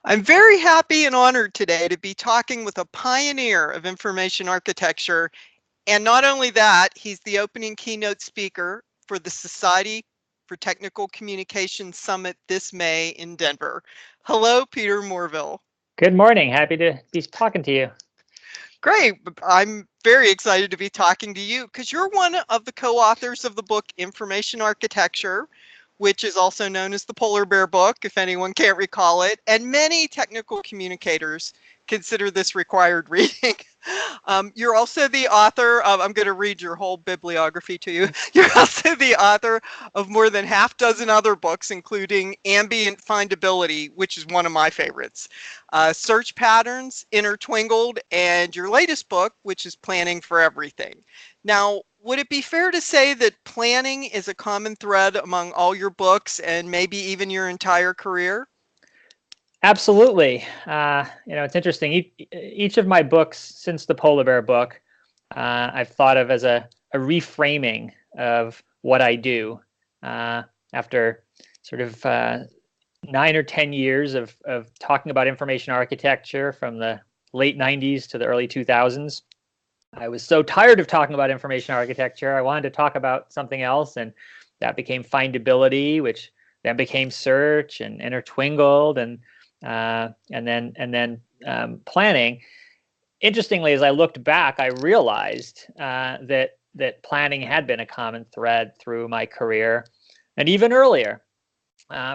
I'm very happy and honored today to be talking with a pioneer of information architecture. And not only that, he's the opening keynote speaker for the Society for Technical Communication Summit this May in Denver. Hello, Peter Morville. Good morning. Happy to be talking to you. Great. I'm very excited to be talking to you because you're one of the co-authors of the book Information Architecture, which is also known as the Polar Bear book, if anyone can't recall it. And many technical communicators consider this required reading. You're also the author of, I'm going to read your whole bibliography to you. You're also the author of more than half dozen other books, including Ambient Findability, which is one of my favorites, Search Patterns, Intertwingled, and your latest book, which is Planning for Everything. Now, would it be fair to say that planning is a common thread among all your books and maybe even your entire career? Absolutely. It's interesting. Each of my books since the Polar Bear book, I've thought of as a reframing of what I do after sort of 9 or 10 years of talking about information architecture from the late 90s to the early 2000s. I was so tired of talking about information architecture. I wanted to talk about something else, and that became findability, which then became search and intertwingled, and then planning. Interestingly, as I looked back, I realized that planning had been a common thread through my career, and even earlier.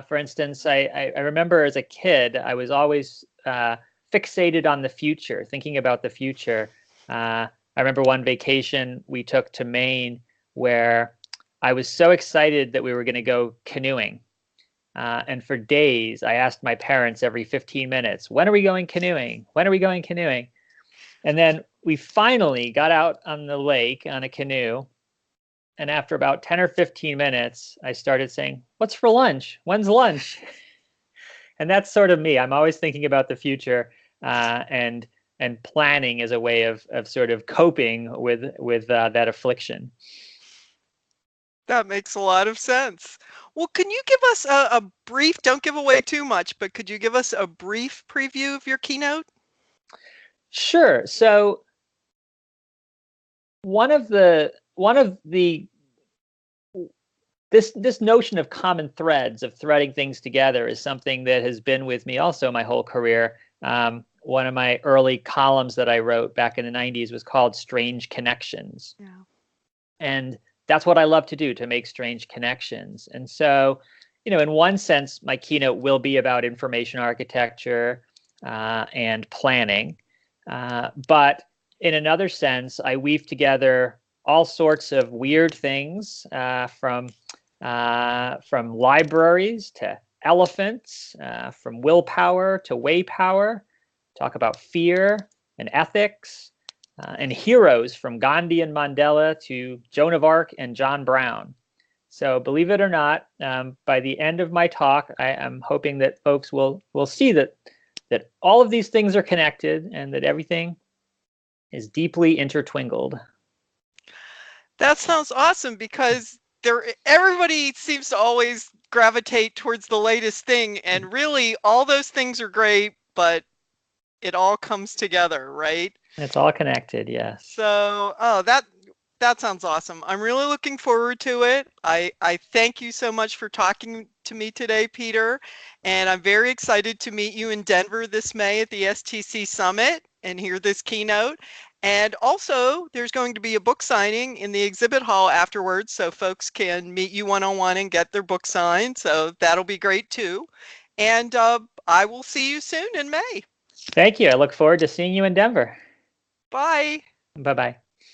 For instance, I remember as a kid, I was always fixated on the future, thinking about the future. I remember one vacation we took to Maine where I was so excited that we were going to go canoeing. And for days, I asked my parents every 15 minutes, when are we going canoeing? When are we going canoeing? And then we finally got out on the lake on a canoe. And after about 10 or 15 minutes, I started saying, what's for lunch? When's lunch? And that's sort of me. I'm always thinking about the future, and planning as a way of sort of coping with that affliction. That makes a lot of sense. Well, can you give us a brief, don't give away too much, but could you give us a brief preview of your keynote? Sure. So this notion of common threads, of threading things together, is something that has been with me also my whole career. One of my early columns that I wrote back in the 90s was called Strange Connections. Yeah. And that's what I love to do, to make strange connections. And so, in one sense, my keynote will be about information architecture and planning. But in another sense, I weave together all sorts of weird things, from libraries to elephants, from willpower to way power. Talk about fear and ethics, and heroes from Gandhi and Mandela to Joan of Arc and John Brown. So believe it or not, by the end of my talk, I am hoping that folks will see that all of these things are connected and that everything is deeply intertwingled. That sounds awesome, because everybody seems to always gravitate towards the latest thing, and really all those things are great, but it all comes together, right? It's all connected, yes. So, that sounds awesome. I'm really looking forward to it. I thank you so much for talking to me today, Peter, and I'm very excited to meet you in Denver this May at the STC Summit and hear this keynote. And also, there's going to be a book signing in the exhibit hall afterwards, so folks can meet you one-on-one and get their book signed. So that'll be great too. And I will see you soon in May. Thank you. I look forward to seeing you in Denver. Bye. Bye-bye.